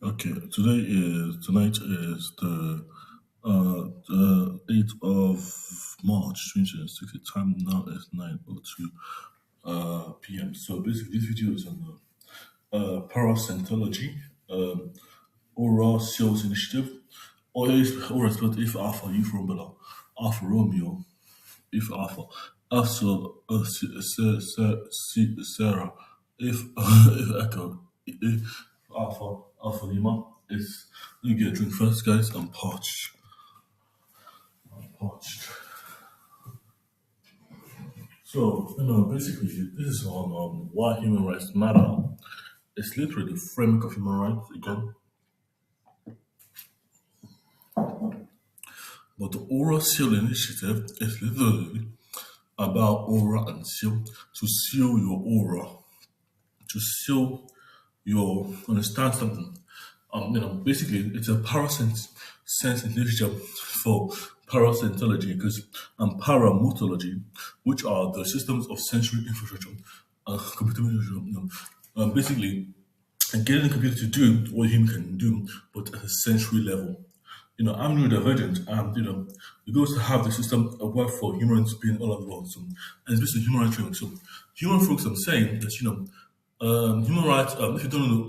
Okay, tonight is the 8th of March 2026. The time now is 9:02 p.m. So basically, this video is on parasentology, oral sales initiative, or spelled if alpha, you from below, alpha Romeo, if alpha, alpha Sarah, if if echo, if alpha Lima is. Let me get a drink first, guys. I'm parched. I'm parched. So basically, this is on why human rights matter. It's literally the framework of human rights again, but the oral seal initiative is literally about aura and seal to seal your aura, to seal your understand something. Basically, it's a sense initiative for parasentology because paramorphology, which are the systems of sensory infrastructure, computer infrastructure. Basically, getting the computer to do what a human can do, but at a sensory level. I'm neurodivergent, and it goes to have the system of work for humans being all over the world. So, and it's based on human rights framework. So, human folks, I'm saying that human rights. If you don't know the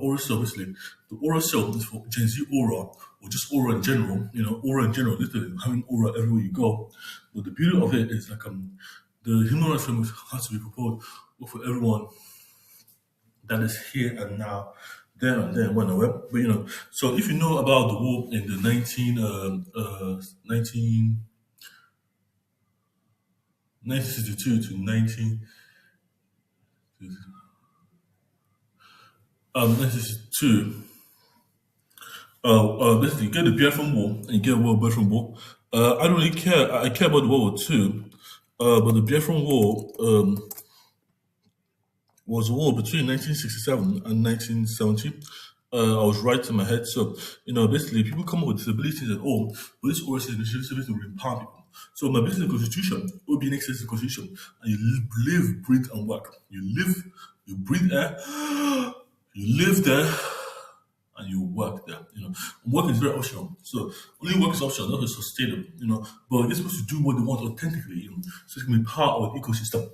oral cell, basically, the oral cell is for Gen Z aura or just aura in general. Aura in general, literally having aura everywhere you go. But the beauty of it is like the human rights framework has to be proposed for everyone that is here and now, there and then, when and where. But so if you know about the war in the 1962 to 1962, basically you get the Biafran War and you get World Biafran War. I don't really care. I care about the World War Two, but the Biafran War was a war between 1967 and 1970. I was right in my head. So, basically, people come up with disabilities and all, but this always is initiative to empower people. So, my business constitution will be an access to the constitution, and you live, breathe, and work. You live, you breathe air, you live there, and you work there. Work is very optional. So only work is optional, not sustainable. But you're supposed to do what they want authentically. So it can be part of an ecosystem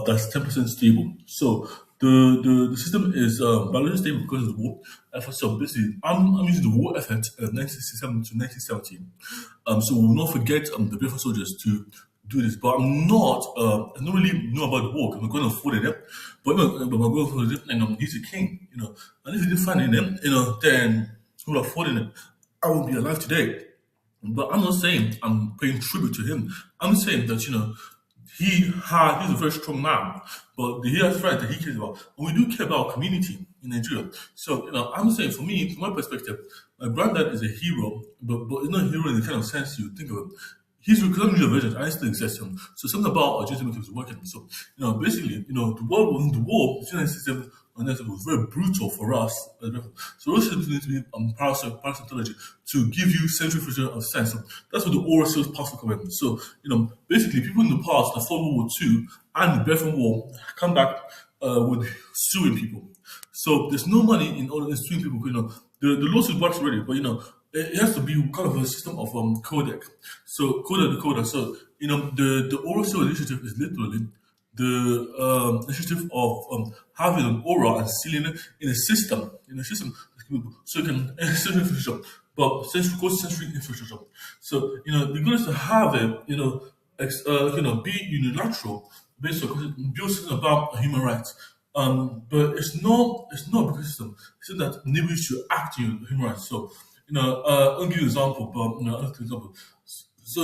that's 10% stable. So the system is biologically stable because of the war effort. So basically, I'm using the war effort 1967 to 1970. So we will not forget the Biafran soldiers to do this. But I don't really know about the war because my grandfather fought in it. But my grandfather, he's a king, And if he didn't find in them, then he would have fought in it. I won't be alive today. But I'm not saying I'm paying tribute to him. I'm saying that, he's a very strong man, but he has friends that he cares about. And we do care about our community in Nigeria. So, I'm saying for me, from my perspective, my granddad is a hero, but he's not a hero in the kind of sense you think of him. He's recovering the version, I still exist him. So something about legitimate is working. So, basically, the war between 1967 and 1970 was very brutal for us. So those systems need to be parasitology to give you central fusion of sense. So that's what the oral sales pass will come in. So, basically people in the past, the World War II and the Biafran War, come back with suing people. So there's no money in all of suing people. The lawsuit works already, but it has to be kind of a system of codec. So coder. So the oral sale initiative is literally the initiative of having an aura and sealing it in a system, so you can sensory infrastructure, but sensory infrastructure. So the goal is to have it, be unilateral based on build system about human rights. But it's not because it's that enables you to act in human rights. So I'll give you an example, but I'll give you an example. So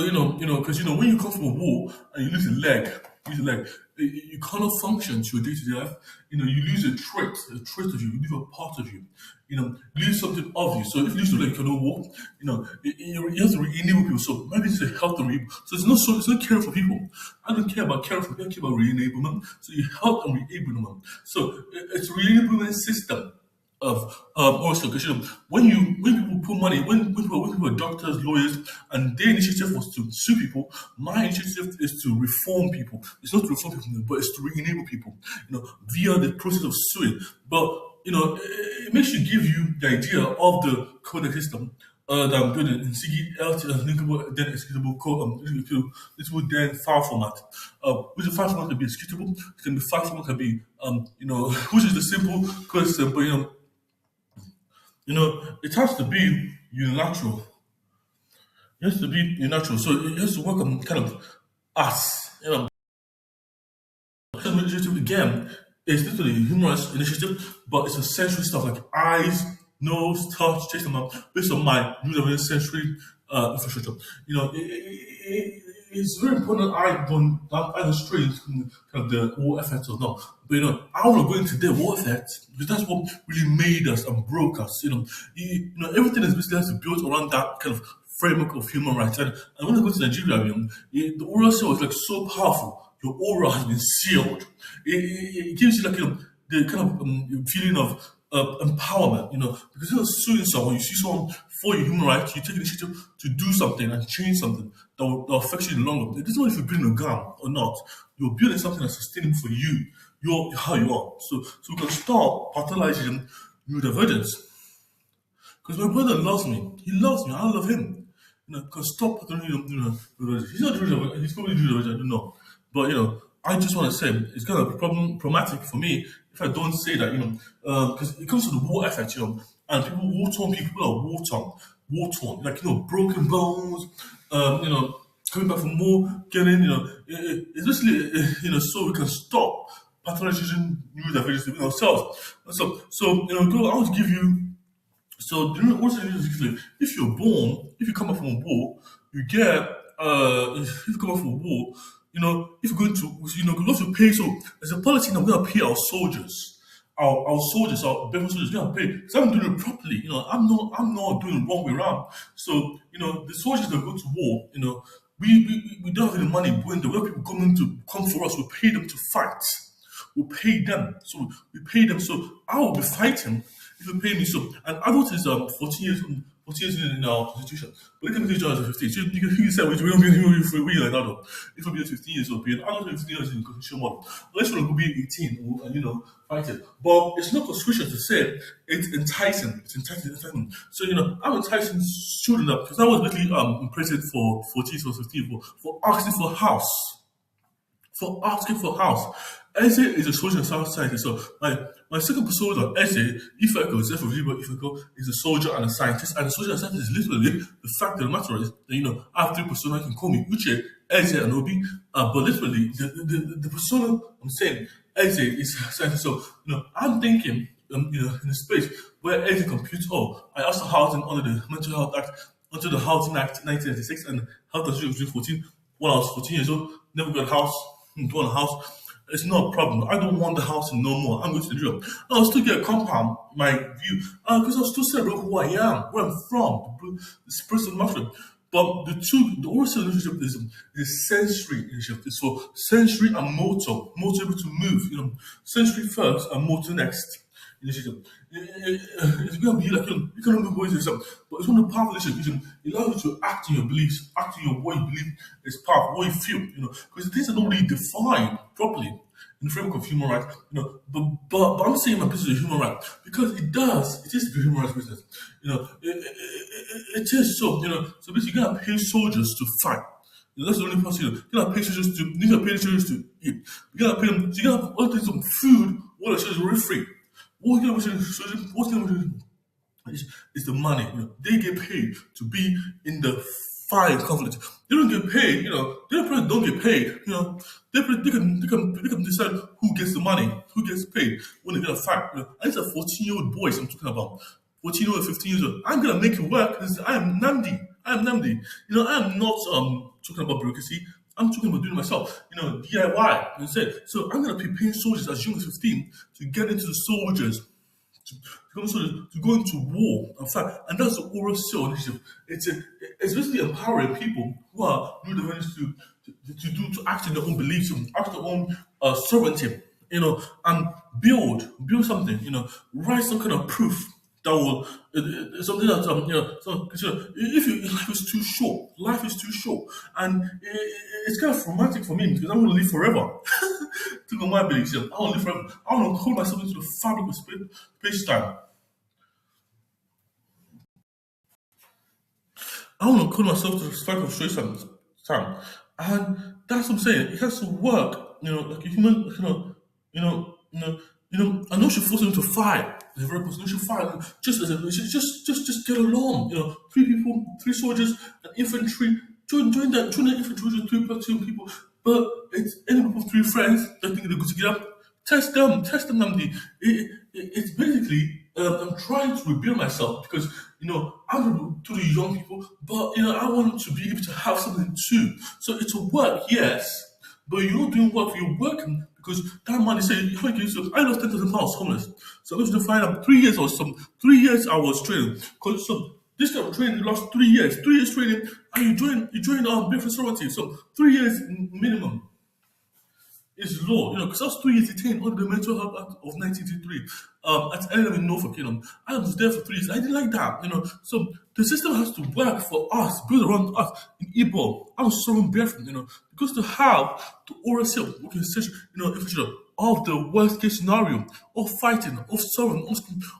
because when you come from a war and you lose a leg, you cannot function to your day-to-day life. You lose a trait of you lose a part of you. You lose something of you. So if you lose your leg, you cannot walk. You have to enable people. So maybe it's a health and re. So it's not caring for people. I don't care about caring for people. I care about re-enablement. So you help and re-enable them. So it's a re-enablement system of also because when people put money when people are doctors, lawyers, and their initiative was to sue people, my initiative is to reform people. It's not to reform people, but it's to re-enable people, via the process of suing. But it makes you give you the idea of the codec system that I'm building in SIGI, LT, linkable, then executable code, executable, then file format. Which the file format can be executable, it can be file format, can be, which is the simple code system, but it has to be unilateral. It has to be unilateral, so it has to work on kind of us. Initiative again is literally a humorous initiative, but it's a sensory stuff like eyes, nose, touch, taste, and mouth, based on my new sensory infrastructure. It's very important that I don't either stray from kind of the war effect or not. But I want to go into the war effect because that's what really made us and broke us. Everything is basically built around that kind of framework of human rights. And when I go to Nigeria, the oral cell is like so powerful. Your aura has been sealed. It gives you like the kind of feeling of empowerment, because you're suing someone, you see someone for your human rights, you take initiative to do something and change something that affects you in the long run. It doesn't matter if you're building a gun or not. You're building something that's sustainable for you. You're how you are. So we can stop pathologizing neurodivergence. Because my brother loves me. He loves me. I love him. Because stop pathologizing neurodivergence. He's not neurodivergent. He's probably neurodivergent. I don't know. But I just want to say it's kind of problematic for me if I don't say that, because it comes to the war effect, and people are war torn, like broken bones, coming back from war, getting, it's basically, so we can stop pathologizing neurodivergence within ourselves. I want to give you. So what's the news? If you're born, if you come up from a war, you get if you come up from a war, if you're going to go to pay. So there's a policy that we're gonna pay our soldiers, our soldiers, our veteran soldiers, we're gonna pay. So I'm doing it properly. I'm not doing it wrong way around. So the soldiers that go to war, we don't have any money when the way people come for us, we pay them to fight. We pay them. So we pay them. So I will be fighting if you pay me. So an adult is 14 years. 14 years in our constitution, but they can be as a 15. So you can say, we don't be an adult. If you be 15 years old, be an adult 15 years in the constitution model. Unless you want to be 18 and fight it. But it's not constitution to say it's enticing. It's enticing. So I'm enticing children up because I was basically imprisoned for 14 or 15 for asking for a house. For asking for a house. Eze is a social scientist. So my second persona, Eze, Ifeko, Ifeko is a soldier and a scientist. And a soldier and scientist is literally the fact of the matter is that, I have three personas. You can call me Uche, Eze, and Obi. But literally, the persona I'm saying, Eze is a scientist. So, I'm thinking, in a space where Eze computes, I asked for housing under the Mental Health Act, under the Housing Act 1996, and health insurance between 14, when I was 14 years old, never got a house, don't want a house. It's not a problem. I don't want the house no more. I'm going to the drill. I'll still get a compound, my view, because I'll still celebrate who I am, where I'm from, the spirit of matter. But the Aurseal initiative is sensory initiative. It's for sensory and motor able to move. Sensory first and motor next initiative. It's going to be like you can remember what it is, but it's one of the powerful initiatives. It allows you to act in your beliefs, act in what you believe is powerful, what you feel. Because the things are not really defined properly in the framework of human rights. But I'm saying my business is a human right because it is a human rights business. It is so. So basically, you gotta pay soldiers to fight. That's the only process. You gotta pay soldiers to eat. You gotta pay them. You gotta order some food. All the soldiers are free. What you gotta is the money. They get paid to be in the fight conflict. They don't get paid. Their president don't get paid. They can decide who gets the money, who gets paid when they get a fight. And it's a 14-year-old boys I'm talking about. 14-year-old, 15 years old. I'm gonna make it work because I am Namdi. I am not talking about bureaucracy. I'm talking about doing it myself. DIY. So I'm gonna be paying soldiers as young as 15 to get into the soldiers. To go into war and fight, and that's the Aurseal initiative. It's basically empowering people who are neurodivergent to act in their own beliefs, act their own sovereignty, and build something, write some kind of proof that will it's something that if life is too short, life is too short, and it's kind of traumatic for me because I want to live forever. To go my beliefs, yeah, I want to live forever. I want to hold myself into the fabric of space time. I want to call myself to the fabric of space time, and that's what I'm saying. It has to work, like a human, and no should force them to fight. The very person who should fight, just as a, just get along. Three people, three soldiers, an infantry. Join the infantry with three platoon people. But it's any group of three friends that think they're good together. Test them. It's basically I'm trying to rebuild myself because I'm to the young people, but I want to be able to have something too. So it's a work, yes, but you're not doing work, you're working because that money say how can you say I lost £10,000 homeless. So let's just find out 3 years or some 3 years I was training. Because this time training the last 3 years. 3 years training and you join big sorority. So 3 years minimum is law, because I was 2 years detained under the Mental Health Act of 1983 at Ellen in Norfolk. I was there for 3 years. I didn't like that. So the system has to work for us, build around us. In Igbo, I was so barefoot, because to have the oral self, we can say, infection of the worst case scenario, of fighting, of suffering,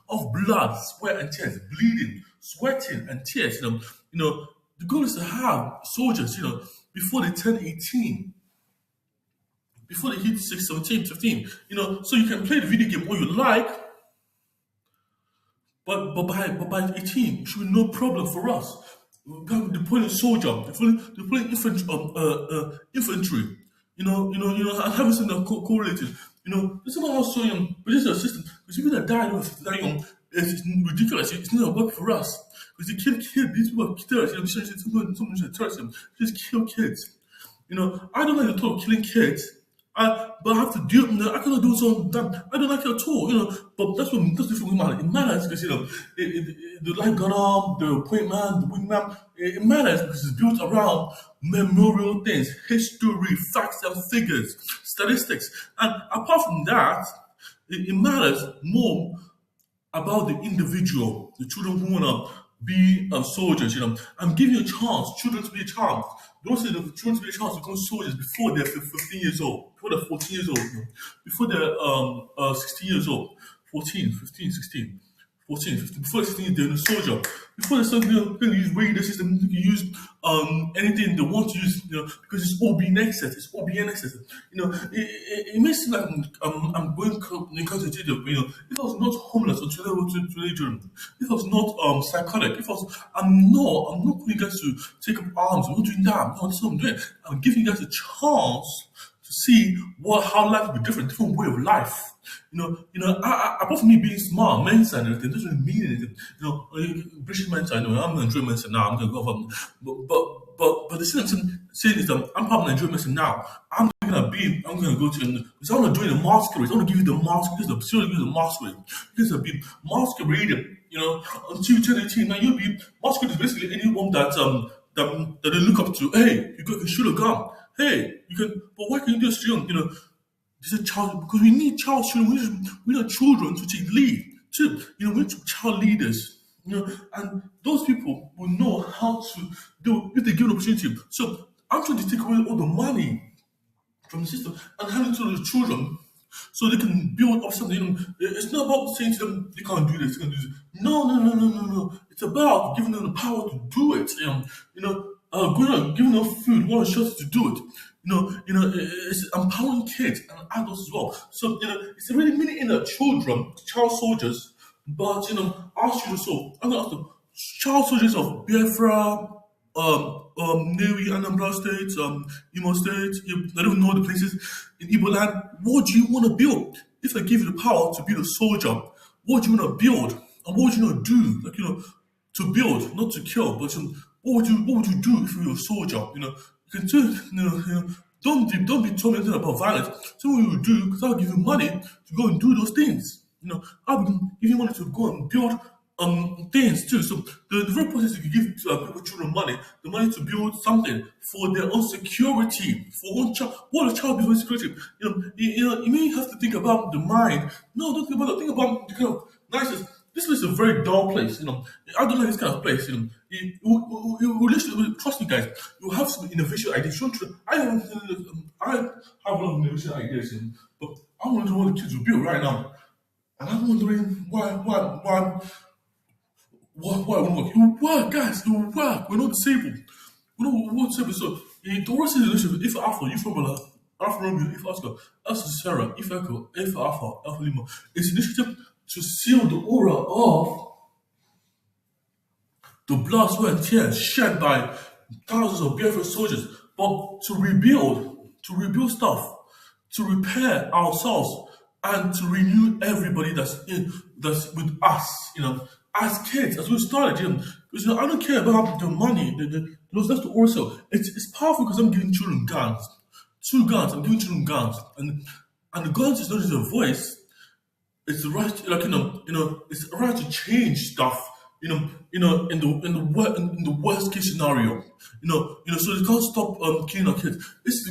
of blood, sweat and tears, bleeding, sweating and tears. The goal is to have soldiers, before they turn 18 before they hit 6, 17, 15. So you can play the video game all you like, but by 18, it should be no problem for us. Deploying soldier, deploying infantry, and having something that correlated. This is not how so young, but this is a system. Because people that die when they're that young, it's ridiculous. It's not gonna work for us. Because they kill kids, these people are terrorists. Someone should terrorism. Just kill kids. I don't like the thought of killing kids. But I have to do. I cannot do something that I don't like it at all. But that's the thing matters. It matters because the light gunner, the point man, the wingman. It matters because it's built around memorial things, history, facts and figures, statistics. And apart from that, it matters more about the individual, the children who want to be soldiers. I'm giving you a chance, children to be a chance. Don't say the children to be a chance to become soldiers before they're 15 years old, before they're 14 years old, before they're 16 years old, 14, 15, 16. 14, 15, before 16, they're a soldier. Before they start going to use radio system, they can use anything they want to use, because it's OBN access. It's OBN access. It may seem like I'm going counterintuitive, but if I was not homeless or children, if I was not psychotic, if I was, I'm not putting you guys to take up arms. I'm not doing that. No, that's what I'm doing. I'm giving you guys a chance to see how life will be different way of life. Apart from me being smart, Mensa and everything, doesn't really mean anything. British Mensa, I'm an Nigerian Mensa now, I'm going to go off. But the thing I'm saying is that I'm part of Nigerian Mensa now. I'm going to go to, because I want to join the masquerade. I want to give you the masquerade, because the masquerade. Because I've been masquerading, until 2018. Now you'll be, masquerade is basically anyone that they look up to. Hey, you can shoot a gun. Hey, you can, but why can you do this young? This is child, because we need children. We need children to take lead too. We need child leaders. And those people will know how to do if they give an opportunity. So I'm trying to take away all the money from the system and hand it to the children so they can build up something. It's not about saying to them they can't do this, they can't do this. No. It's about giving them the power to do it. Giving them food, water, shelter to do it. It's empowering kids and adults as well. So it's really meaning in the children, child soldiers, but our children. So I'm gonna ask the child soldiers of Biafra, Navy, Anambra State, Imo State. I don't even know the places in Igbo land. What do you want to build? If I give you the power to be a soldier, what do you want to build? And what would you want to do? To build, not to kill, but what would you do if you were a soldier? You can do, don't be told anything about violence. So what you would do, because I'll give you money to go and do those things. I'll give you money to go and build things too. So the very process you can give people, children money, the money to build something for their own security, for own child. What a child builds security. You may have to think about the mind. No, don't think about it. Think about the kind of niceness. This place is a very dull place. I don't like this kind of place. You literally, trust me, guys. You have some innovation ideas. I have a lot of innovation ideas, but I want to know what the kids will build right now. And I'm wondering why it won't work. It will work, guys. It will work. We're not disabled. We're not disabled. So, the worst innovation, if Alpha, you formula, Alpha Romeo, if Oscar, Alpha Sarah, if Echo, if Alpha, Alpha Lima, it's an initiative to seal the aura of the blood, sweat, and tears shed by thousands of barefoot soldiers, but to rebuild stuff, to repair ourselves, and to renew everybody that's with us, as kids, as we started, because I don't care about the money, that's the Aurseal. It's powerful because I'm giving children guns, 2 guns. I'm giving children guns, and the guns is not just a voice. It's the right, it's the right to change stuff. In the worst case scenario. So they can't stop killing our kids. It's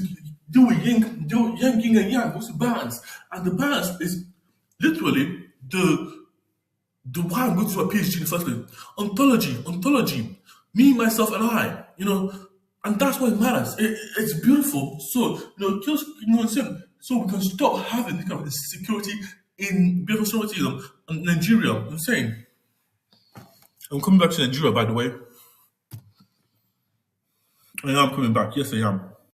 do yin and yang, what's the balance? And the balance is literally the why I'm going to do a PhD in the first place. Ontology, me, myself, and I. And that's why it matters. It's beautiful. So just so we can stop having this kind of insecurity in beautiful in Nigeria. I'm saying. I'm coming back to Nigeria, by the way. I am coming back. Yes, I am.